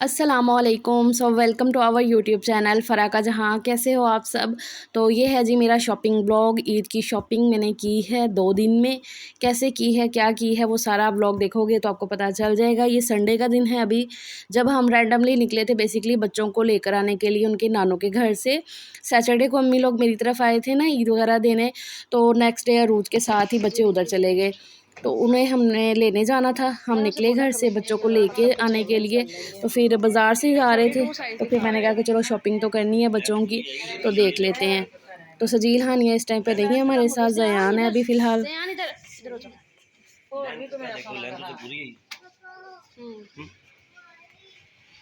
अस्सलामुअलैकुम। So welcome to our YouTube channel Farah का जहाँ। कैसे हो आप सब। तो ये है जी मेरा शॉपिंग ब्लॉग। ईद की शॉपिंग मैंने की है 2 दिन में। कैसे की है, क्या की है, वो सारा ब्लॉग देखोगे तो आपको पता चल जाएगा। ये संडे का दिन है अभी, जब हम रैंडमली निकले थे बेसिकली बच्चों को लेकर आने के लिए उनके नानों के घर से। सैटरडे को अम्मी लोग मेरी तरफ आए थे ना ईद वगैरह देने, तो नेक्स्ट डे अरूज के साथ ही बच्चे उधर चले गए, तो उन्हें हमने लेने जाना था। हम निकले घर से बच्चों को लेके आने के लिए, तो फिर बाज़ार से ही आ रहे थे, तो फिर मैंने कहा कि चलो शॉपिंग तो करनी है बच्चों की, तो देख लेते हैं। तो सजील हानिया इस टाइम पे नहीं है हमारे साथ, ज़यान है अभी फ़िलहाल।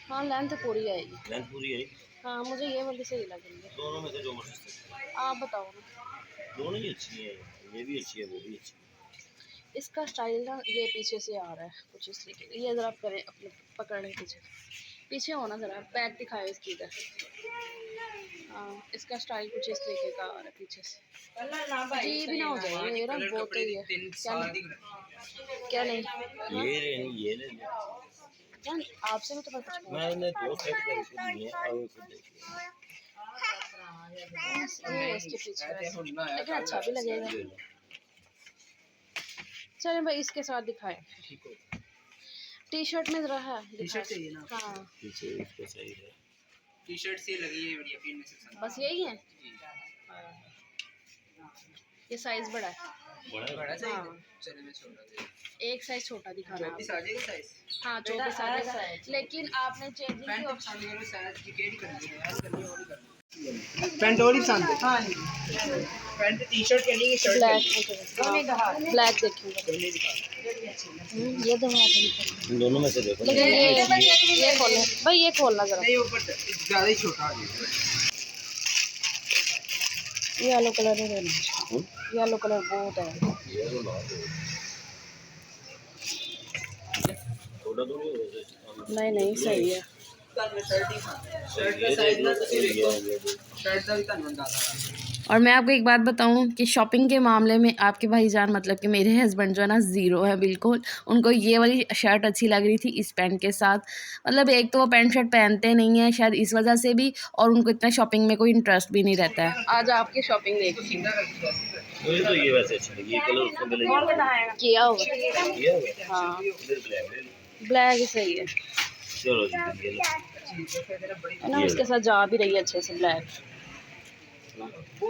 हाँ लेंथ पूरी आएगी, लेंथ पूरी आएगी। हाँ मुझे ये वाली सही लग रही है। दोनों में से जो मर्जी आप बताओ ना। दोनों ही अच्छी है, ये भी अच्छी है, वो भी अच्छी है। इसका स्टाइल ना ये पीछे से आ रहा है कुछ इस तरीके, ये ज़रा करें अपने पकड़ने पीछे पीछे होना, ज़रा बैक दिखाओ इसकी इधर। हाँ इसका स्टाइल कुछ इस तरीके का आ रहा है पीछे से। जी भी ना हो जाए ये ना बहुत ही है। क्या नहीं ये ले जान आपसे भी तो मैं कुछ मैंने दो सेट करके दिए हैं और खुद देखिए इसके पीछे, लेकिन अच्छा भी लगेगा। चलें भाई इसके साथ दिखाएं। टी शर्ट में जरा है, टी शर्ट चाहिए ना। हाँ पीछे इसको सही है, टी शर्ट से लगी है बढ़िया, फिर में से बस यही है। ये साइज बड़ा है, बड़ा साइज। हाँ चलो मैं छोटा दे, एक साइज छोटा दिखाना है। 24 आ जाएगा साइज। हाँ 24 आ जाएगा, लेकिन आपने चेंजिंग की ऑप्शन मेरे साइज की केडी करनी है यार, करनी होगी। पैंट और ही पसंद है। हाँ पैंट टी शर्ट के लिए शर्ट ब्लैक ब्लैक देखिए ये दोनों में से देखो। ये खोलना भाई, ये खोलना जरा, नहीं ऊपर ज़्यादा ही छोटा आ जाएगा। येलो कलर है, येलो कलर बहुत है। नहीं नहीं सही है। और मैं आपको एक बात बताऊं कि शॉपिंग के मामले में आपके भाईजान मतलब कि मेरे हस्बैंड जो है ना ज़ीरो है बिल्कुल। उनको ये वाली शर्ट अच्छी लग रही थी इस पैंट के साथ, मतलब एक तो वो पैंट शर्ट पहनते नहीं हैं शायद इस वजह से भी, और उनको इतना शॉपिंग में कोई इंटरेस्ट भी नहीं रहता है। आज आपकी शॉपिंग देखी मुझे तो ये वैसे अच्छी लगी, ये कलर उसको मिलेगा किया होगा। हाँ ब्लैक ही सही है। चलो ना उसके साथ जा भी रही है अच्छे से ब्लैक।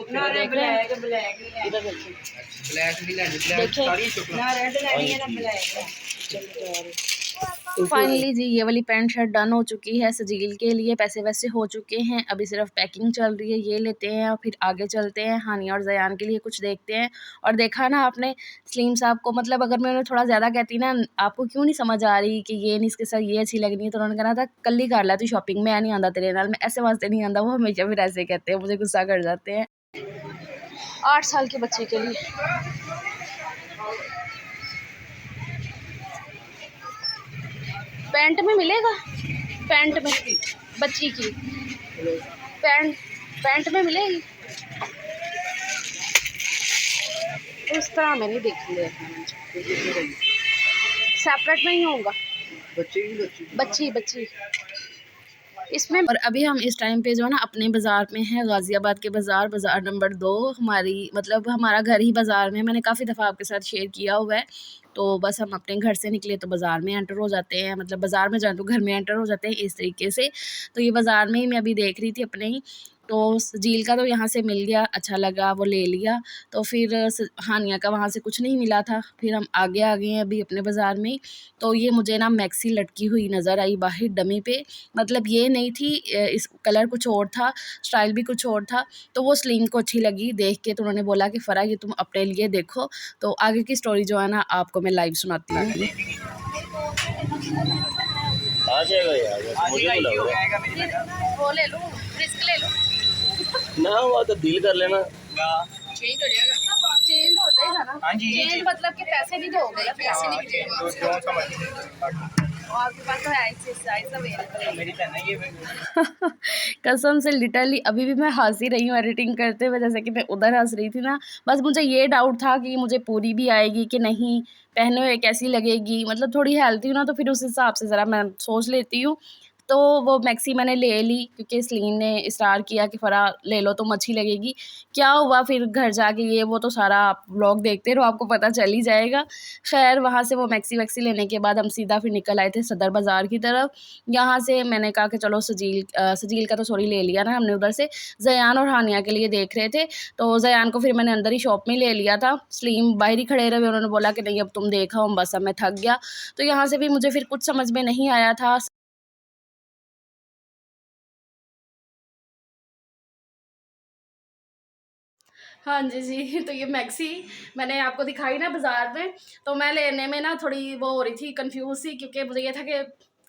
देख रहे हैं इधर देखिए, ब्लैक भी देखिए। फाइनली जी ये वाली पैंट शर्ट डन हो चुकी है सजील के लिए, पैसे वैसे हो चुके हैं, अभी सिर्फ पैकिंग चल रही है। ये लेते हैं और फिर आगे चलते हैं, हानिया और ज़यान के लिए कुछ देखते हैं। और देखा ना आपने सलीम साहब को, मतलब अगर मैं उन्हें थोड़ा ज़्यादा कहती ना आपको क्यों नहीं समझ आ रही कि ये नहीं इसके साथ ये अच्छी लग रही है, तो उन्होंने कहना था कल ही कर ला तू शॉपिंग, मैं नहीं आंदा तेरे नाल, मैं ऐसे वास्ते नहीं आंदा। वो हमेशा फिर ऐसे कहते हैं, मुझे गुस्सा कर जाते हैं। 8 साल के बच्चे के लिए पैंट में मिलेगा, पैंट में बच्ची की पैंट पैंट में मिलेगी उस तरह में नहीं देखी, सेपरेट नहीं होगा बच्ची बच्ची इसमें। और अभी हम इस टाइम पे जो है ना अपने बाज़ार में है, गाज़ियाबाद के बाज़ार नंबर 2 हमारी, मतलब हमारा घर ही बाज़ार में, मैंने काफ़ी दफ़ा आपके साथ शेयर किया हुआ है। तो बस हम अपने घर से निकले तो बाज़ार में एंटर हो जाते हैं, मतलब बाज़ार में जाए तो घर में एंटर हो जाते हैं इस तरीके से। तो ये बाज़ार में ही मैं अभी देख रही थी अपने ही, तो झील का तो यहाँ से मिल गया, अच्छा लगा वो ले लिया। तो फिर हानिया का वहाँ से कुछ नहीं मिला था, फिर हम आगे आ गए हैं अभी अपने बाज़ार में। तो ये मुझे ना मैक्सी लटकी हुई नज़र आई बाहर डमी पे, मतलब ये नहीं थी, इस कलर कुछ और था, स्टाइल भी कुछ और था। तो वो सलीम को अच्छी लगी देख के, तो उन्होंने बोला कि फ़रा ये तुम अपने लिए देखो। तो आगे की स्टोरी जो है ना आपको मैं लाइव सुनाती हूँ। आ जाएगा यार, मुझे भी लग रहा है वो ले लूं, रिस्क ले लूं ना, वो तो डील कर लेना, चेंज हो जाएगा, चेंज हो जाएगा ना। हाँ जी चेंज मतलब कि पैसे नहीं दोगे, पैसे नहीं मिलेंगे आपके पास तो ऐसे साइज अवेलेबल है मेरी बहन है ये कसम से लिटरली अभी भी मैं हंस ही रही हूँ एडिटिंग करते हुए, जैसे कि मैं उधर हंस रही थी ना। बस मुझे ये डाउट था कि मुझे पूरी भी आएगी कि नहीं, पहने हुए कैसी लगेगी, मतलब थोड़ी हेल्थी हूँ ना तो फिर उस हिसाब से ज़रा मैं सोच लेती हूँ। तो वो मैक्सी मैंने ले ली क्योंकि सलीम ने इसरार किया कि फ़रा ले लो तुम, अच्छी लगेगी। क्या हुआ फिर घर जाके ये वो तो सारा आप व्लॉग देखते रहो, आपको पता चल ही जाएगा। खैर वहाँ से वो मैक्सी वैक्सी लेने के बाद हम सीधा फिर निकल आए थे सदर बाज़ार की तरफ। यहाँ से मैंने कहा कि चलो सजील का तो सॉरी ले लिया ना हमने उधर से, ज़यान और हानिया के लिए देख रहे थे। तो ज़यान को फिर मैंने अंदर ही शॉप में ले लिया था, सलीम बाहर ही खड़े रहे, उन्होंने बोला कि नहीं अब तुम देखा हो, बस अब मैं थक गया। तो यहाँ से भी मुझे फिर कुछ समझ में नहीं आया था। हाँ जी, जी। तो ये मैक्सी मैंने आपको दिखाई ना बाज़ार में, तो मैं लेने में ना थोड़ी वो हो रही थी, कन्फ्यूज़ थी, क्योंकि मुझे ये था कि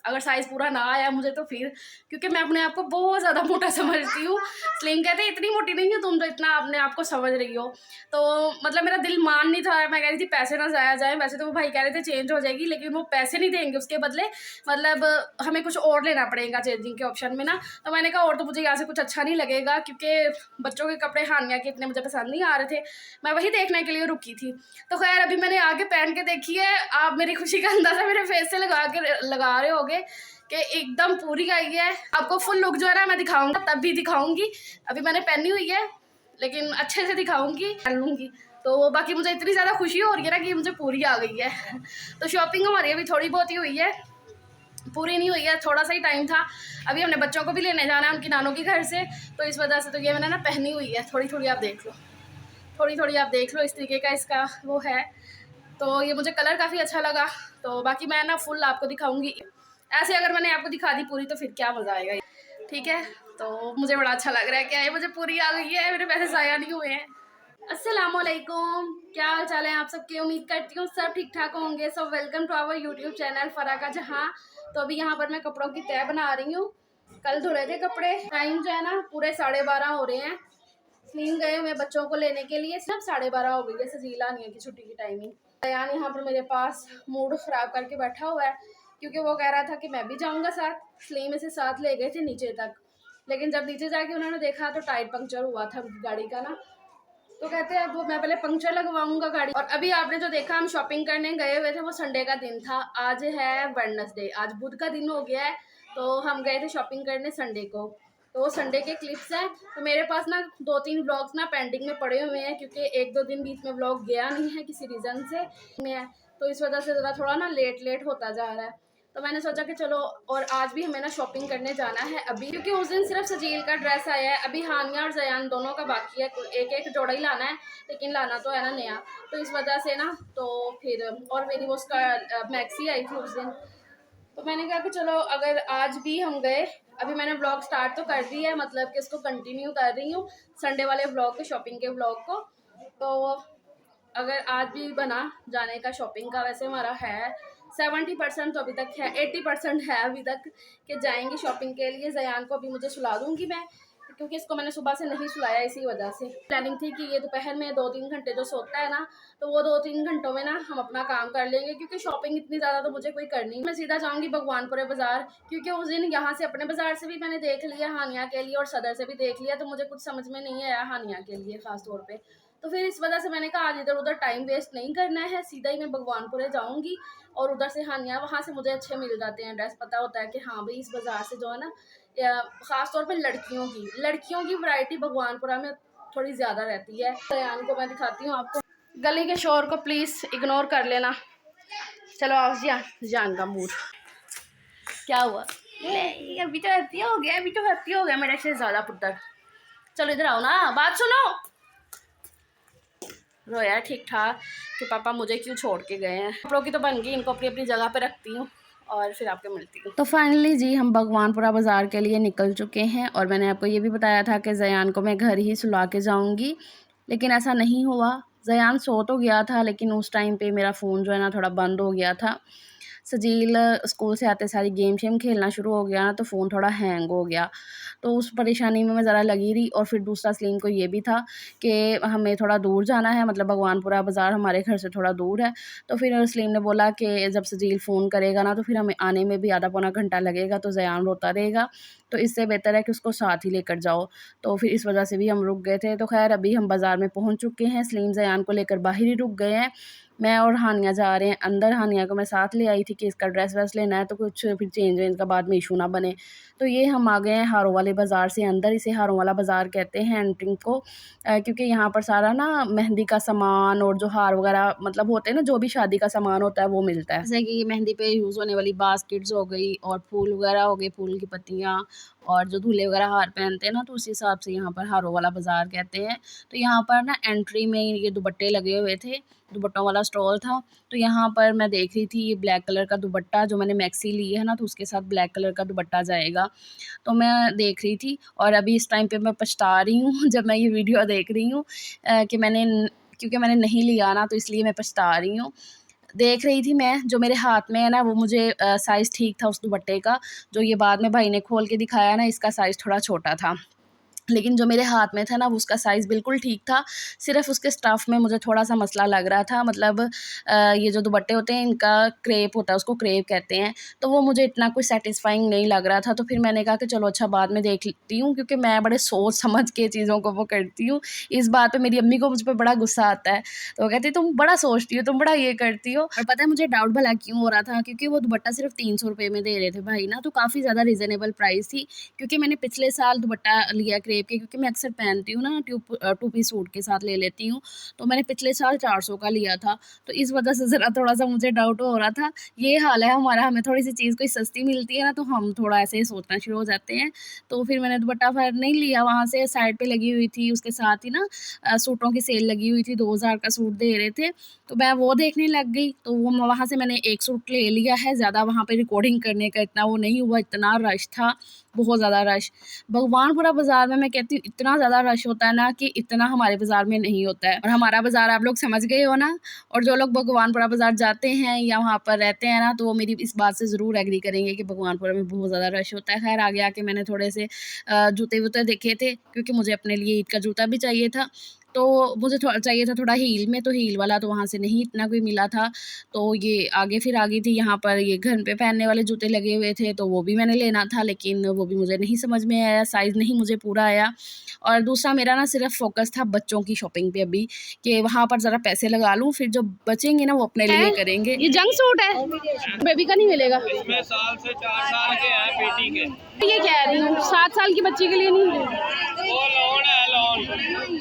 अगर साइज़ पूरा ना आया मुझे तो फिर, क्योंकि मैं अपने आप को बहुत ज़्यादा मोटा समझती हूँ। सलीम कहते हैं इतनी मोटी नहीं हो तुम, तो इतना अपने आप को समझ रही हो। तो मतलब मेरा दिल मान नहीं था, मैं कह रही थी पैसे ना ज़ाया जाएँ। वैसे तो वो भाई कह रहे थे चेंज हो जाएगी, लेकिन वो पैसे नहीं देंगे उसके बदले, मतलब हमें कुछ और लेना पड़ेगा चेंजिंग के ऑप्शन में ना। तो मैंने कहा और तो मुझे यहाँ से कुछ अच्छा नहीं लगेगा, क्योंकि बच्चों के कपड़े हानिया के इतने मुझे पसंद नहीं आ रहे थे, मैं वही देखने के लिए रुकी थी। तो खैर अभी मैंने आके पहन के देखी है, आप मेरी खुशी का अंदाज़ा मेरे फेस से लगा रहे होगे कि एकदम पूरी आई है। आपको फुल लुक जो है ना मैं दिखाऊंगा, तब भी दिखाऊंगी। अभी मैंने पहनी हुई है लेकिन अच्छे से दिखाऊंगी, पहन लूँगी। तो बाकी मुझे इतनी ज़्यादा खुशी हो रही है ना कि मुझे पूरी आ गई है। तो शॉपिंग हमारी अभी थोड़ी बहुत ही हुई है, पूरी नहीं हुई है, थोड़ा सा ही टाइम था। अभी हमने बच्चों को भी लेने जाना है उनकी नानों के घर से, तो इस वजह से तो ये मैंने ना पहनी हुई है। थोड़ी थोड़ी आप देख लो, थोड़ी थोड़ी आप देख लो, इस तरीके का इसका वो है। तो ये मुझे कलर काफ़ी अच्छा लगा। तो बाकी मैं ना फुल आपको दिखाऊंगी। ऐसे अगर मैंने आपको दिखा दी पूरी तो फिर क्या मज़ा आएगा, ठीक है। तो मुझे बड़ा अच्छा लग रहा है, क्या ये मुझे पूरी आ गई है, मेरे पैसे ज़ाया नहीं हुए हैं। अस्सलामुअलैकुम, क्या हाल चाल है आप सबके? उम्मीद करती हूँ सब ठीक ठाक होंगे। So welcome to our YouTube channel Farah का जहाँ। तो अभी यहाँ पर मैं कपड़ों की तय बना रही हूँ। कल धुले थे कपड़े, टाइम जो है ना पूरे 12:30 हो रहे हैं। सलीम गए हुए बच्चों को लेने के लिए, सब 12:30 हो गई है, सजीला नहीं है कि छुट्टी की टाइमिंग। अयान यहाँ पर मेरे पास मूड ख़राब करके बैठा हुआ है, क्योंकि वो कह रहा था कि मैं भी जाऊँगा साथ। सलीम इसे साथ ले गए थे नीचे तक, लेकिन जब नीचे जाके उन्होंने देखा तो टायर पंक्चर हुआ था गाड़ी का ना। तो कहते हैं अब मैं पहले पंक्चर लगवाऊंगा गाड़ी। और अभी आपने जो देखा हम शॉपिंग करने गए हुए थे, वो संडे का दिन था। आज है वेडनेसडे, आज बुध का दिन हो गया है। तो हम गए थे शॉपिंग करने संडे को। तो वो संडे के क्लिप्स हैं। तो मेरे पास ना 2-3 व्लॉग्स ना पेंडिंग में पड़े हुए हैं, क्योंकि 1-2 दिन बीच में व्लॉग गया नहीं है किसी रीज़न से में, तो इस वजह से ज़रा थोड़ा ना लेट होता जा रहा है। तो मैंने सोचा कि चलो, और आज भी हमें ना शॉपिंग करने जाना है अभी, क्योंकि उस दिन सिर्फ सजील का ड्रेस आया है। अभी हानिया और जयान दोनों का बाकी है, एक एक जोड़ा ही लाना है, लेकिन लाना तो है ना नया। तो इस वजह से ना, तो फिर और मेरी वो उसका मैक्सी आई थी उस दिन। तो मैंने कहा कि चलो अगर आज भी हम गए, अभी मैंने ब्लॉग स्टार्ट तो कर दी है, मतलब कि इसको कंटिन्यू कर रही हूँ संडे वाले ब्लॉग को, शॉपिंग के ब्लॉग को। तो अगर आज भी बना जाने का शॉपिंग का, वैसे हमारा है 70% तो अभी तक है, 80% है अभी तक कि जाएंगे शॉपिंग के लिए। जयान को अभी मुझे सुला दूंगी मैं, क्योंकि इसको मैंने सुबह से नहीं सुलाया, इसी वजह से प्लानिंग थी कि ये दोपहर में 2-3 घंटे जो सोता है ना, तो वो 2-3 घंटों में ना हम अपना काम कर लेंगे, क्योंकि शॉपिंग इतनी ज़्यादा तो मुझे कोई करनी। मैं सीधा जाऊँगी भगवानपुरे बाज़ार, क्योंकि उस दिन यहाँ से अपने बाज़ार से भी मैंने देख लिया हानिया के लिए, और सदर से भी देख लिया, तो मुझे कुछ समझ में नहीं आया हानिया के लिए ख़ास तौर पर। तो फिर इस वजह से मैंने कहा आज इधर उधर टाइम वेस्ट नहीं करना है, सीधा ही मैं भगवानपुरे जाऊँगी। और उधर से हानिया, वहाँ से मुझे अच्छे मिल जाते हैं ड्रेस, पता होता है कि हाँ भाई इस बाज़ार से जो है ना, ख़ास तौर पे लड़कियों की वैरायटी भगवानपुरा में थोड़ी ज़्यादा रहती है। दयान को मैं दिखाती हूँ आपको, गली के शोर को प्लीज़ इग्नोर कर लेना। चलो आओ जान का मूड क्या हुआ? नहीं अभी तो हत्ती हो गया, मेरा शहजादा पुत्र। चलो इधर आओ ना, बात सुनो। रोया ठीक ठाक कि पापा मुझे क्यों छोड़ के गए हैं। कपड़ों की तो बन गई, इनको अपनी अपनी जगह पे रखती हूँ और फिर आपको मिलती हूँ। तो फाइनली जी हम भगवानपुरा बाज़ार के लिए निकल चुके हैं, और मैंने आपको ये भी बताया था कि जयान को मैं घर ही सुला के जाऊँगी, लेकिन ऐसा नहीं हुआ। जयान सो तो गया था, लेकिन उस टाइम पे मेरा फ़ोन जो है ना थोड़ा बंद हो गया था। सजील स्कूल से आते सारी गेम शेम खेलना शुरू हो गया ना, तो फ़ोन थोड़ा हैंग हो गया। तो उस परेशानी में मैं ज़रा लगी रही, और फिर दूसरा सलीम को ये भी था कि हमें थोड़ा दूर जाना है, मतलब भगवानपुरा बाज़ार हमारे घर से थोड़ा दूर है। तो फिर सलीम ने बोला कि जब सजील फ़ोन करेगा ना, तो फिर हमें आने में भी आधा पौना घंटा लगेगा, तो ज़यान रोता रहेगा, तो इससे बेहतर है कि उसको साथ ही लेकर जाओ। तो फिर इस वजह से भी हम रुक गए थे। तो खैर अभी हम बाज़ार में पहुँच चुके हैं, सलीम ज़यान को लेकर बाहर ही रुक गए हैं। मैं और हानिया जा रहे हैं अंदर। हानिया को मैं साथ ले आई थी कि इसका ड्रेस वेस लेना है, तो कुछ फिर चेंज वेंज का बाद में इशू ना बने। तो ये हम आ गए हैं हारों वाले बाज़ार से अंदर। इसे हारों वाला बाज़ार कहते हैं एंट्रिंग को, क्योंकि यहाँ पर सारा ना मेहंदी का सामान और जो हार वगैरह मतलब होते हैं ना, जो भी शादी का सामान होता है वो मिलता है। जैसे कि मेहंदी पे यूज़ होने वाली बास्केट्स हो गई और फूल वगैरह हो गए, फूल की पत्तियाँ और जो दूल्हे वगैरह हार पहनते हैं ना, तो उस हिसाब से यहाँ पर हारों वाला बाज़ार कहते हैं। तो यहाँ पर ना एंट्री में ये दुपट्टे लगे हुए थे, दुपट्टों वाला स्टॉल था। तो यहाँ पर मैं देख रही थी ये ब्लैक कलर का दुपट्टा, जो मैंने मैक्सी ली है ना, तो उसके साथ ब्लैक कलर का दुपट्टा जाएगा। तो मैं देख रही थी और अभी इस टाइम पे मैं पछता रही हूँ जब मैं ये वीडियो देख रही हूँ कि क्योंकि मैंने नहीं लिया ना, तो इसलिए मैं पछता रही हूँ। देख रही थी मैं, जो मेरे हाथ में है ना, वो मुझे साइज़ ठीक था उस दुपट्टे का। जो ये बाद में भाई ने खोल के दिखाया ना, इसका साइज़ थोड़ा छोटा था। लेकिन जो मेरे हाथ में था ना, वो उसका साइज़ बिल्कुल ठीक था। सिर्फ़ उसके स्टफ़ में मुझे थोड़ा-सा मसला लग रहा था। मतलब ये जो दुपट्टे होते हैं इनका क्रेप होता है, उसको क्रेप कहते हैं। तो वो मुझे इतना कोई सैटिस्फाइंग नहीं लग रहा था। तो फिर मैंने कहा कि चलो अच्छा बाद में देख लेती हूँ, क्योंकि मैं बड़े सोच समझ के चीज़ों को वो करती हूँ। इस बात पे मेरी अम्मी को मुझ पे बड़ा गुस्सा आता है। तो वो कहती है तुम बड़ा सोचती हो, तुम बड़ा ये करती हो। और पता है मुझे डाउट भला क्यों हो रहा था, क्योंकि वो दुपट्टा सिर्फ़ 300 रुपए में दे रहे थे भाई ना, तो काफ़ी ज़्यादा रीज़नेबल प्राइस थी। क्योंकि मैंने पिछले साल दुपट्टा लिया क्रेप के, क्योंकि मैं अक्सर पहनती हूँ ना, टू पीस सूट के साथ ले लेती हूँ। तो मैंने पिछले साल 400 का लिया था, तो इस वजह से ज़रा थोड़ा-सा मुझे डाउट हो रहा था। ये हाल है हमारा, हमें थोड़ी-सी चीज़ कोई सस्ती मिलती है ना, तो हम थोड़ा ऐसे ही सोचना शुरू हो जाते हैं। तो फिर मैंने दुपट्टा फिर नहीं लिया वहाँ से, साइड पे लगी हुई थी, उसके साथ ही ना सूटों की सेल लगी हुई थी, 2000 का सूट दे रहे थे, तो मैं वो देखने लग गई। तो वो वहाँ से मैंने एक सूट ले लिया है, ज़्यादा वहाँ पे रिकॉर्डिंग करने का इतना वो नहीं हुआ, इतना रश था, बहुत ज़्यादा रश। भगवानपुरा बाज़ार में मैं कहती हूँ इतना ज़्यादा रश होता है ना, कि इतना हमारे बाज़ार में नहीं होता है। और हमारा बाज़ार आप लोग समझ गए हो ना। और जो लोग भगवानपुरा बाज़ार जाते हैं या वहाँ पर रहते हैं ना, तो वो मेरी इस बात से ज़रूर एग्री करेंगे कि भगवानपुरा में बहुत ज़्यादा रश होता है। खैर आगे आके मैंने थोड़े से जूते-वूते देखे थे, क्योंकि मुझे अपने लिए ईद का जूता भी चाहिए था। तो मुझे चाहिए था थोड़ा हील में, तो हील वाला तो वहाँ से नहीं इतना कोई मिला था। तो ये आगे फिर आ गई थी, यहाँ पर ये घर पे पहनने वाले जूते लगे हुए थे, तो वो भी मैंने लेना था, लेकिन वो भी मुझे नहीं समझ में आया, साइज़ नहीं मुझे पूरा आया। और दूसरा मेरा ना सिर्फ़ फ़ोकस था बच्चों की शॉपिंग पे अभी, कि वहाँ पर ज़रा पैसे लगा लूँ, फिर जो बचेंगे ना वो अपने लिए करेंगे। ये जंक सूट है, बेबी का नहीं मिलेगा। इसमें साल से 4 साल के हैं बेटी के। ये कह रही हूँ 7 साल की बच्ची के लिए नहीं मिलेगा। वो लोन है लोन।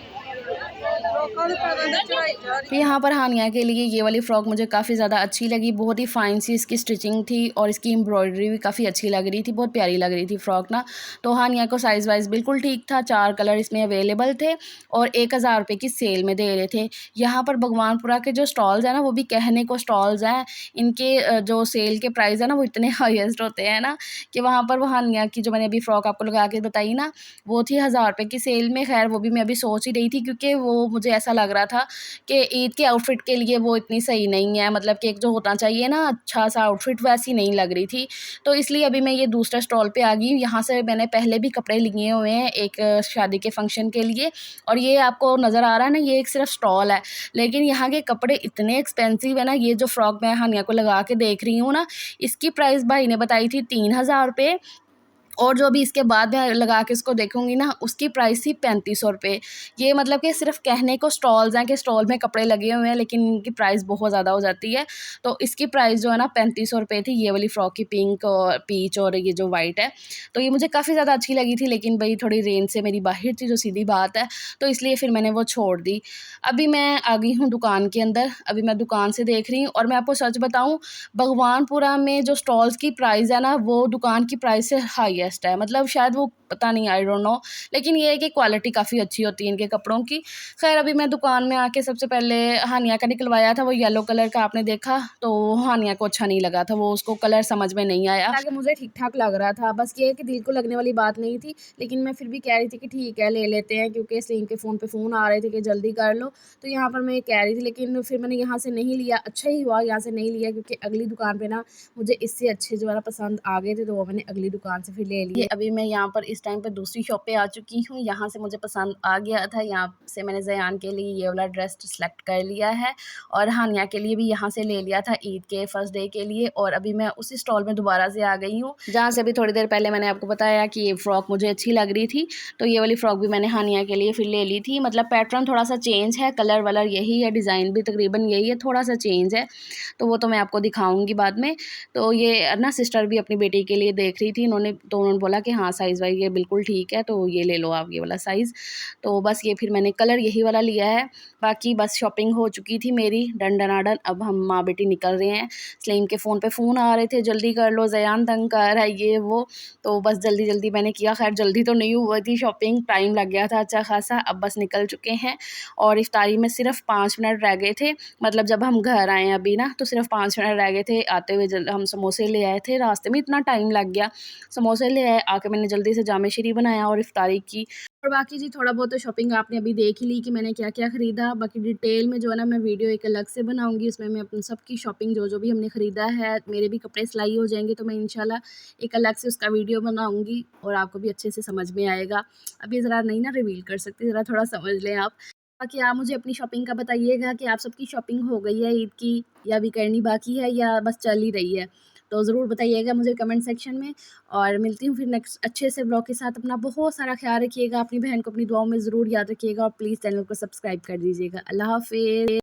तो यहाँ पर हानिया के लिए ये वाली फ़्रॉक मुझे काफ़ी ज़्यादा अच्छी लगी, बहुत ही फ़ाइन सी इसकी स्टिचिंग थी और इसकी एम्ब्रॉयडरी भी काफ़ी अच्छी लग रही थी, बहुत प्यारी लग रही थी फ़्रॉक ना। तो हानिया को साइज़ वाइज़ बिल्कुल ठीक था, 4 कलर इसमें अवेलेबल थे और 1000 रुपये की सेल में दे रहे थे। यहाँ पर भगवानपुरा के जो स्टॉल्स हैं ना, वो भी कहने को स्टॉल्स हैं, इनके जो सेल के प्राइस है ना, वो इतने हाईएस्ट होते हैं ना, कि वहाँ पर वो हानिया की जो मैंने अभी फ़्रॉक आपको लगा के बताई ना, वो थी 1000 रुपये की सेल में। खैर वो भी मैं अभी सोच ही रही थी, क्योंकि वो मुझे ऐसा लग रहा था कि ईद के आउटफिट के लिए वो इतनी सही नहीं है, मतलब कि एक जो होना चाहिए ना अच्छा सा आउटफिट, वैसी नहीं लग रही थी। तो इसलिए अभी मैं ये दूसरे स्टॉल पे आ गई हूँ। यहाँ से मैंने पहले भी कपड़े लिए हुए हैं एक शादी के फंक्शन के लिए, और ये आपको नज़र आ रहा है ना, ये एक सिर्फ स्टॉल है, लेकिन यहाँ के कपड़े इतने एक्सपेंसिव है ना। ये जो फ्रॉक मैं हानिया को लगा के देख रही हूँ ना, इसकी प्राइस भाई ने बताई थी 3000 रुपये, और जो अभी इसके बाद मैं लगा के इसको देखूँगी ना, उसकी प्राइस थी 3500 रुपये। ये मतलब कि सिर्फ़ कहने को स्टॉल्स हैं कि स्टॉल में कपड़े लगे हुए हैं, लेकिन इनकी प्राइस बहुत ज़्यादा हो जाती है। तो इसकी प्राइस जो है ना 3500 रुपये थी, ये वाली फ्रॉक की, पिंक और पीच और ये जो वाइट है। तो ये मुझे काफ़ी ज़्यादा अच्छी लगी थी, लेकिन भई थोड़ी रेंज से मेरी बाहर थी, जो सीधी बात है, तो इसलिए फिर मैंने वो छोड़ दी। अभी मैं आ गई हूँ दुकान के अंदर, अभी मैं दुकान से देख रही हूँ, और मैं आपको सच बताऊँ, भगवानपुरा में जो स्टॉल्स की प्राइस है ना, वो दुकान की प्राइस से हाईएस्ट है। मतलब शायद वो पता नहीं, आई डोंट नो, लेकिन ये है कि क्वालिटी काफ़ी अच्छी होती है इनके कपड़ों की। खैर अभी मैं दुकान में आके सबसे पहले हानिया का निकलवाया था, वो येलो कलर का आपने देखा, तो हानिया को अच्छा नहीं लगा था, वो उसको कलर समझ में नहीं आया। ताकि मुझे ठीक-ठाक लग रहा था, बस ये है कि दिल को लगने वाली बात नहीं थी, लेकिन मैं फिर भी कह रही थी कि ठीक है ले लेते हैं, क्योंकि सलीम के फ़ोन पे फ़ोन आ रहे थे कि जल्दी कर लो। तो यहाँ पर मैं ये कह रही थी, लेकिन फिर मैंने यहाँ से नहीं लिया। अच्छा ही हुआ यहाँ से नहीं लिया, क्योंकि अगली दुकान पे ना मुझे इससे अच्छे जो है ना पसंद आ गए थे, तो वो मैंने अगली दुकान से फिर ले लिए। अभी मैं यहाँ पर इस इस टाइम पे दूसरी शॉप पे आ चुकी हूँ। यहाँ से मुझे पसंद आ गया था, यहाँ से मैंने ज़यान के लिए ये वाला ड्रेस सेलेक्ट कर लिया है और हानिया के लिए भी यहाँ से ले लिया था ईद के फर्स्ट डे के लिए। और अभी मैं उसी स्टॉल में दोबारा से आ गई हूँ जहाँ से अभी थोड़ी देर पहले मैंने आपको बताया कि ये फ़्रॉक मुझे अच्छी लग रही थी, तो ये वाली फ़्रॉक भी मैंने हानिया के लिए फिर ले ली थी। मतलब पैटर्न थोड़ा सा चेंज है, कलर वलर यही है, डिज़ाइन भी तकरीबन यही है, थोड़ा सा चेंज है, तो वो तो मैं आपको दिखाऊंगी बाद में। तो ये ना सिस्टर भी अपनी बेटी के लिए देख रही थी, उन्होंने बोला कि हाँ साइज़ वाइज ये बिल्कुल ठीक है, तो ये ले लो आप ये वाला साइज़। तो बस ये फिर मैंने कलर यही वाला लिया है। बाकी बस शॉपिंग हो चुकी थी मेरी डन डनाडन। अब हम माँ बेटी निकल रहे हैं। सलीम के फ़ोन पे फ़ोन आ रहे थे, जल्दी कर लो, ज़यान तंग कर है ये वो, तो बस जल्दी जल्दी मैंने किया। खैर जल्दी तो नहीं हुई थी, शॉपिंग टाइम लग गया था अच्छा खासा। अब बस निकल चुके हैं और इफ्तारी में सिर्फ 5 मिनट रह गए थे। मतलब जब हम घर आए अभी ना, तो सिर्फ 5 मिनट रह गए थे। आते हुए हम समोसे ले आए थे, रास्ते में इतना टाइम लग गया। समोसे ले आए, आके मैंने जल्दी से जामे शीरी बनाया और इफ्तारी की। और बाकी जी थोड़ा बहुत तो शॉपिंग आपने अभी देख ही ली कि मैंने क्या क्या ख़रीदा। बाकी डिटेल में जो है ना मैं वीडियो एक अलग से बनाऊंगी, उसमें मैं अपनी सबकी शॉपिंग जो जो भी हमने ख़रीदा है, मेरे भी कपड़े सिलाई हो जाएंगे तो मैं इंशाल्लाह एक अलग से उसका वीडियो बनाऊंगी और आपको भी अच्छे से समझ में आएगा। अभी ज़रा नहीं ना रिवील कर सकती, ज़रा थोड़ा समझ लें आप। बाकी आप मुझे अपनी शॉपिंग का बताइएगा कि आप सबकी शॉपिंग हो गई है ईद की, या अभी करनी बाकी है, या बस चल ही रही है। तो ज़रूर बताइएगा मुझे कमेंट सेक्शन में। और मिलती हूँ फिर नेक्स्ट अच्छे से ब्लॉग के साथ। अपना बहुत सारा ख्याल रखिएगा, अपनी बहन को अपनी दुआओं में ज़रूर याद रखिएगा और प्लीज़ चैनल को सब्सक्राइब कर दीजिएगा। अल्लाह हाफ़िज़।